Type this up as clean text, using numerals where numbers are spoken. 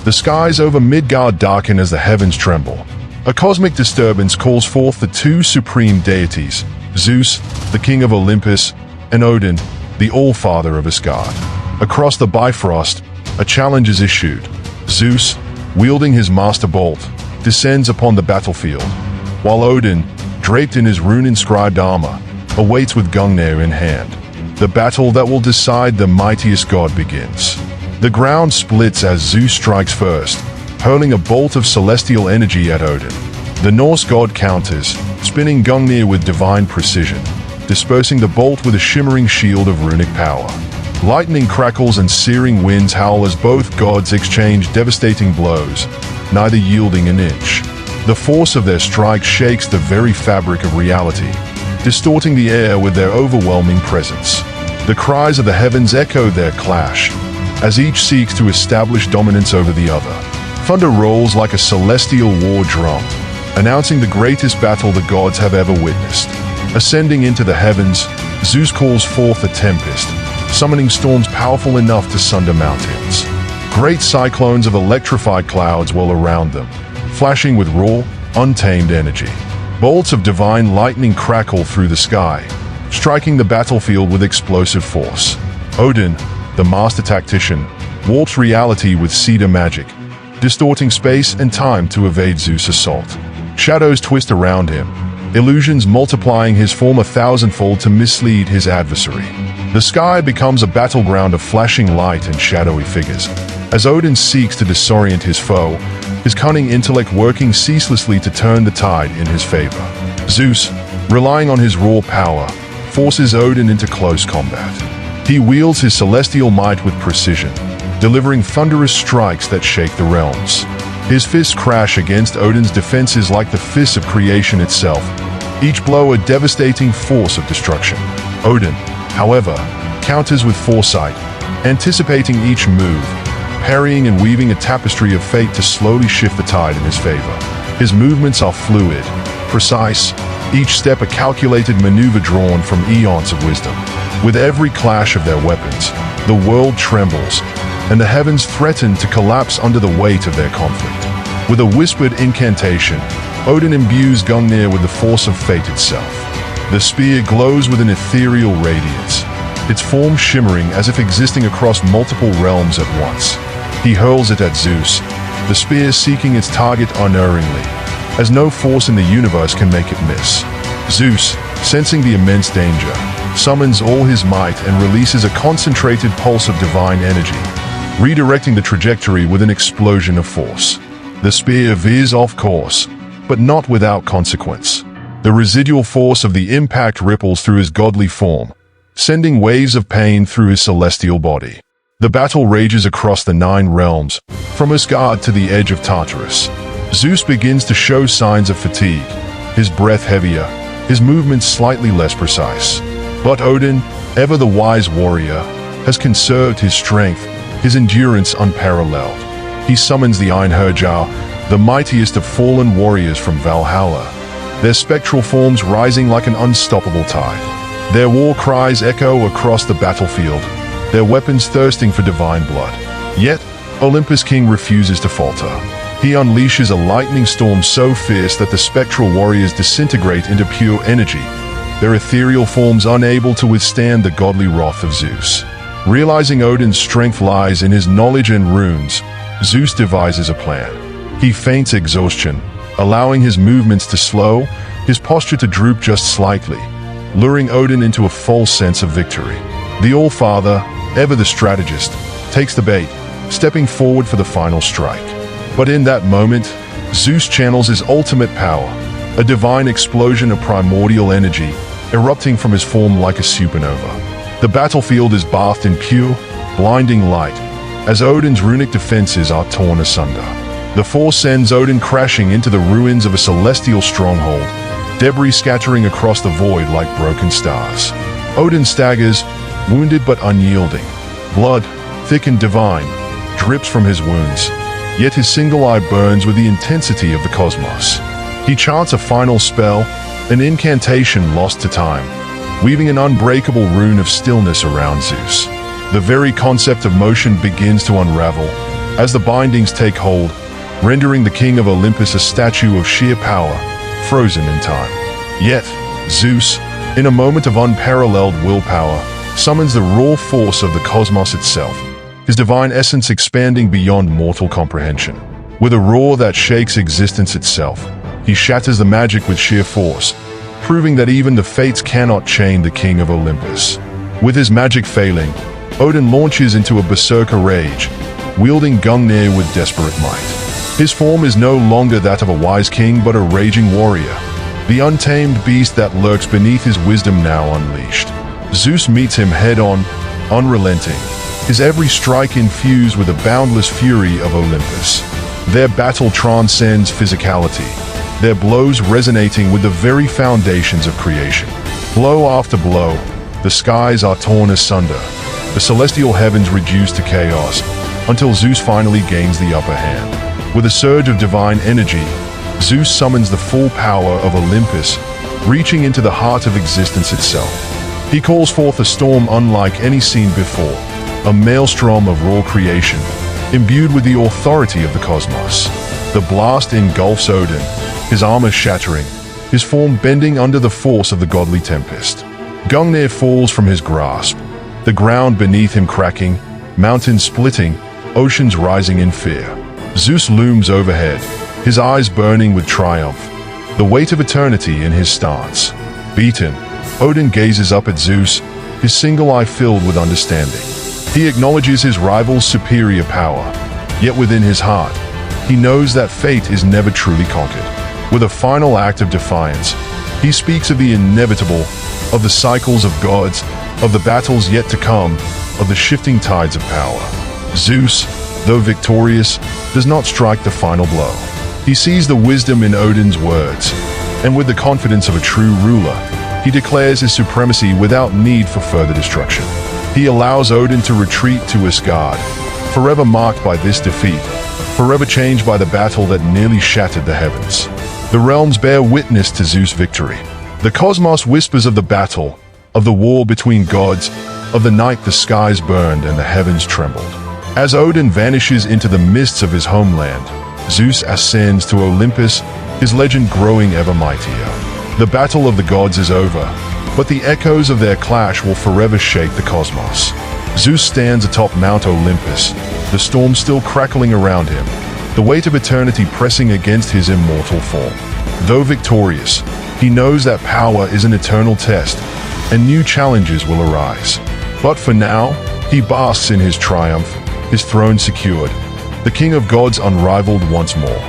The skies over Midgard darken as the heavens tremble. A cosmic disturbance calls forth the two supreme deities, Zeus, the King of Olympus, and Odin, the Allfather of Asgard. Across the Bifrost, a challenge is issued. Zeus, wielding his Master Bolt, descends upon the battlefield, while Odin, draped in his rune-inscribed armor, awaits with Gungnir in hand. The battle that will decide the mightiest god begins. The ground splits as Zeus strikes first, hurling a bolt of celestial energy at Odin. The Norse god counters, spinning Gungnir with divine precision, dispersing the bolt with a shimmering shield of runic power. Lightning crackles and searing winds howl as both gods exchange devastating blows, neither yielding an inch. The force of their strike shakes the very fabric of reality, distorting the air with their overwhelming presence. The cries of the heavens echo their clash, as each seeks to establish dominance over the other. Thunder rolls like a celestial war drum, announcing the greatest battle the gods have ever witnessed. Ascending into the heavens, Zeus calls forth a tempest, summoning storms powerful enough to sunder mountains. Great cyclones of electrified clouds whirl around them, flashing with raw, untamed energy. Bolts of divine lightning crackle through the sky, striking the battlefield with explosive force. Odin, the master tactician, warps reality with cedar magic, distorting space and time to evade Zeus' assault. Shadows twist around him, illusions multiplying his form 1,000-fold to mislead his adversary. The sky becomes a battleground of flashing light and shadowy figures. As Odin seeks to disorient his foe, his cunning intellect working ceaselessly to turn the tide in his favor. Zeus, relying on his raw power, forces Odin into close combat. He wields his celestial might with precision, delivering thunderous strikes that shake the realms. His fists crash against Odin's defenses like the fists of creation itself, each blow a devastating force of destruction. Odin, however, counters with foresight, anticipating each move, parrying and weaving a tapestry of fate to slowly shift the tide in his favor. His movements are fluid, precise, each step a calculated maneuver drawn from eons of wisdom. With every clash of their weapons, the world trembles, and the heavens threaten to collapse under the weight of their conflict. With a whispered incantation, Odin imbues Gungnir with the force of fate itself. The spear glows with an ethereal radiance, its form shimmering as if existing across multiple realms at once. He hurls it at Zeus, the spear seeking its target unerringly, as no force in the universe can make it miss. Zeus, sensing the immense danger, summons all his might and releases a concentrated pulse of divine energy, redirecting the trajectory with an explosion of force. The spear veers off course, but not without consequence. The residual force of the impact ripples through his godly form, sending waves of pain through his celestial body. The battle rages across the 9 realms, from Asgard to the edge of Tartarus. Zeus begins to show signs of fatigue, his breath heavier, his movements slightly less precise. But Odin, ever the wise warrior, has conserved his strength, his endurance unparalleled. He summons the Einherjar, the mightiest of fallen warriors from Valhalla, their spectral forms rising like an unstoppable tide. Their war cries echo across the battlefield, their weapons thirsting for divine blood. Yet, Olympus' king refuses to falter. He unleashes a lightning storm so fierce that the spectral warriors disintegrate into pure energy, their ethereal forms unable to withstand the godly wrath of Zeus. Realizing Odin's strength lies in his knowledge and runes, Zeus devises a plan. He feints exhaustion, allowing his movements to slow, his posture to droop just slightly, luring Odin into a false sense of victory. The Allfather, ever the strategist, takes the bait, stepping forward for the final strike. But in that moment, Zeus channels his ultimate power, a divine explosion of primordial energy, erupting from his form like a supernova. The battlefield is bathed in pure, blinding light, as Odin's runic defenses are torn asunder. The force sends Odin crashing into the ruins of a celestial stronghold, debris scattering across the void like broken stars. Odin staggers, wounded but unyielding. Blood, thick and divine, drips from his wounds, yet his single eye burns with the intensity of the cosmos. He chants a final spell, an incantation lost to time, weaving an unbreakable rune of stillness around Zeus. The very concept of motion begins to unravel, as the bindings take hold, rendering the King of Olympus a statue of sheer power, frozen in time. Yet, Zeus, in a moment of unparalleled willpower, summons the raw force of the cosmos itself, his divine essence expanding beyond mortal comprehension. With a roar that shakes existence itself, he shatters the magic with sheer force, proving that even the fates cannot chain the King of Olympus. With his magic failing, Odin launches into a berserker rage, wielding Gungnir with desperate might. His form is no longer that of a wise king but a raging warrior, the untamed beast that lurks beneath his wisdom now unleashed. Zeus meets him head-on, unrelenting, his every strike infused with the boundless fury of Olympus. Their battle transcends physicality, their blows resonating with the very foundations of creation. Blow after blow, the skies are torn asunder, the celestial heavens reduced to chaos, until Zeus finally gains the upper hand. With a surge of divine energy, Zeus summons the full power of Olympus, reaching into the heart of existence itself. He calls forth a storm unlike any seen before, a maelstrom of raw creation, imbued with the authority of the cosmos. The blast engulfs Odin, his armor shattering, his form bending under the force of the godly tempest. Gungnir falls from his grasp, the ground beneath him cracking, mountains splitting, oceans rising in fear. Zeus looms overhead, his eyes burning with triumph, the weight of eternity in his stance. Beaten, Odin gazes up at Zeus, his single eye filled with understanding. He acknowledges his rival's superior power, yet within his heart, he knows that fate is never truly conquered. With a final act of defiance, he speaks of the inevitable, of the cycles of gods, of the battles yet to come, of the shifting tides of power. Zeus, though victorious, does not strike the final blow. He sees the wisdom in Odin's words, and with the confidence of a true ruler, he declares his supremacy without need for further destruction. He allows Odin to retreat to Asgard, forever marked by this defeat, forever changed by the battle that nearly shattered the heavens. The realms bear witness to Zeus' victory. The cosmos whispers of the battle, of the war between gods, of the night the skies burned and the heavens trembled. As Odin vanishes into the mists of his homeland, Zeus ascends to Olympus, his legend growing ever mightier. The battle of the gods is over, but the echoes of their clash will forever shake the cosmos. Zeus stands atop Mount Olympus, the storm still crackling around him, the weight of eternity pressing against his immortal form. Though victorious, he knows that power is an eternal test, and new challenges will arise. But for now, he basks in his triumph, his throne secured, the King of Gods unrivaled once more.